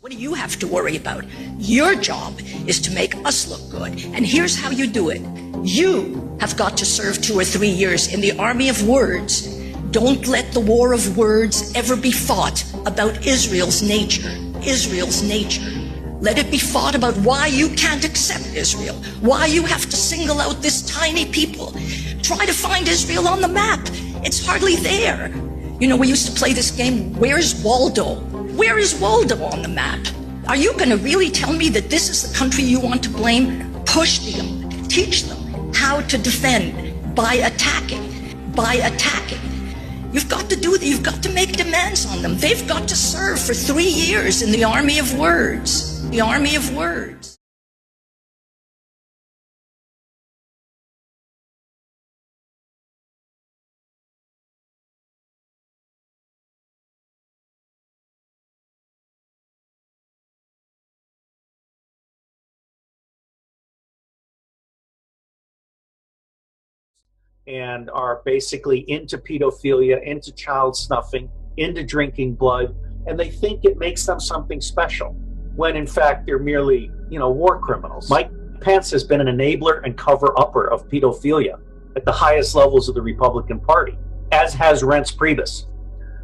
What do you have to worry about? Your job is to make us look good. And here's how you do it. You have got to serve 2 or 3 years in the army of words. Don't let the war of words ever be fought about Israel's nature. Israel's nature. Let it be fought about why you can't accept Israel, why you have to single out this tiny people. Try to find Israel on the map. It's hardly there. You know, we used to play this game, Where's Waldo? Where is Waldo on the map? Are you going to really tell me that this is the country you want to blame? Push them, teach them how to defend by attacking, You've got to do that. You've got to make demands on them. They've got to serve for 3 years in the army of words. The army of words. And are basically into pedophilia, into child snuffing, into drinking blood, and they think it makes them something special, when in fact they're merely, war criminals. Mike Pence has been an enabler and cover-upper of pedophilia at the highest levels of the Republican Party, as has Reince Priebus.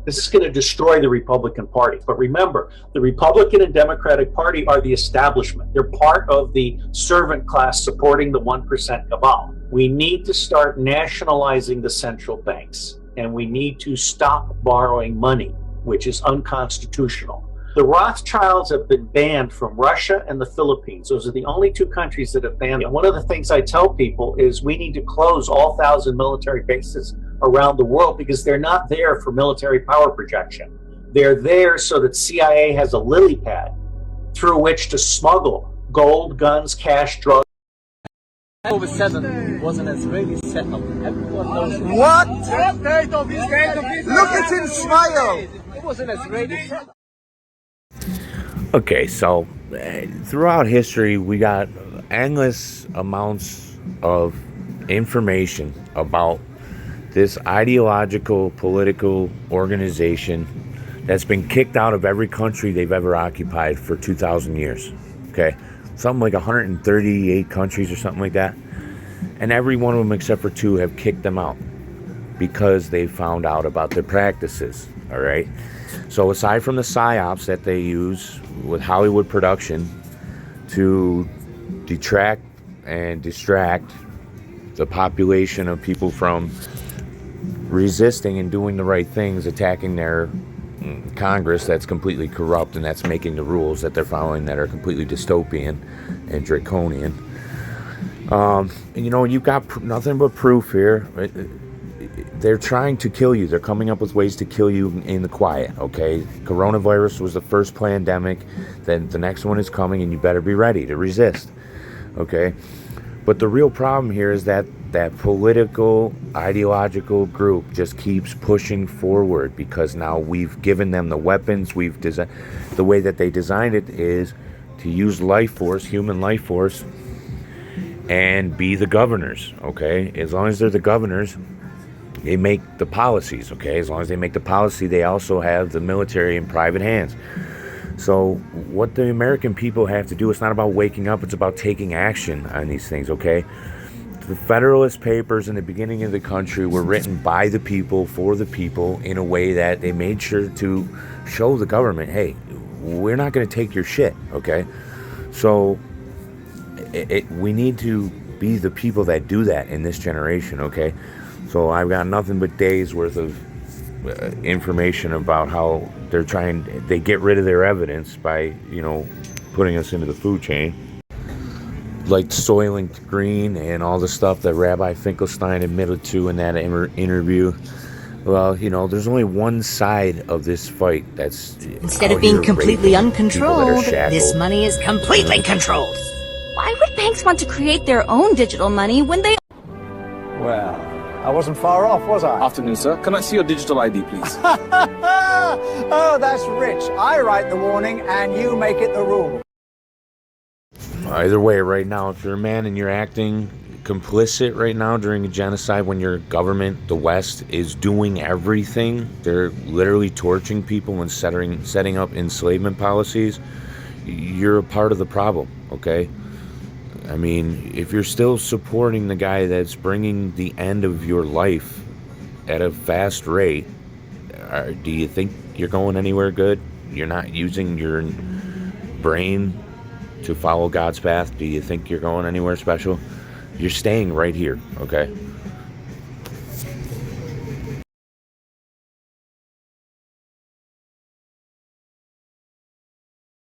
This is going to destroy the Republican Party. But remember, the Republican and Democratic Party are the establishment. They're part of the servant class supporting the 1% cabal. We need to start nationalizing the central banks, and we need to stop borrowing money, which is unconstitutional. The Rothschilds have been banned from Russia and the Philippines. Those are the only 2 countries that have banned them. One of the things I tell people is we need to close all 1,000 military bases around the world because they're not there for military power projection. They're there so that CIA has a lily pad through which to smuggle gold, guns, cash, drugs. Over 7 was an Israeli setup. Everyone knows what? Look at him smile. It was an Israeli setup. Okay, so throughout history, we got endless amounts of information about this ideological political organization that's been kicked out of every country they've ever occupied for 2,000 years. Okay, something like 138 countries or something like that. And every one of them except for 2 have kicked them out because they found out about their practices. All right. So aside from the psyops that they use with Hollywood production to detract and distract the population of people from resisting and doing the right things, attacking their Congress that's completely corrupt and that's making the rules that they're following that are completely dystopian and draconian. You've got nothing but proof here. They're trying to kill you. They're coming up with ways to kill you in the quiet, okay? Coronavirus was the first pandemic. Then the next one is coming, and you better be ready to resist, okay? But the real problem here is that political, ideological group just keeps pushing forward because now we've given them the weapons. The way that they designed it is to use life force, human life force, and be the governors, okay? As long as they're the governors, they make the policies, okay? As long as they make the policy, they also have the military in private hands. So what the American people have to do, it's not about waking up, it's about taking action on these things, okay? The Federalist Papers in the beginning of the country were written by the people, for the people, in a way that they made sure to show the government, hey, we're not going to take your shit, okay? So we need to be the people that do that in this generation, okay? So I've got nothing but days worth of information about how they get rid of their evidence by, putting us into the food chain. Like Soylent Green and all the stuff that Rabbi Finkelstein admitted to in that interview. Well, there's only one side of this fight that's... Instead of being completely uncontrolled, this money is completely controlled. Why would banks want to create their own digital money when they... Well, I wasn't far off, was I? Afternoon, sir. Can I see your digital ID, please? Oh, that's rich. I write the warning and you make it the rule. Either way, right now, if you're a man and you're acting complicit right now during a genocide when your government, the West, is doing everything, they're literally torturing people and setting up enslavement policies, you're a part of the problem, okay? I mean, if you're still supporting the guy that's bringing the end of your life at a fast rate, do you think you're going anywhere good? You're not using your brain to follow God's path. Do you think you're going anywhere special? You're staying right here, okay?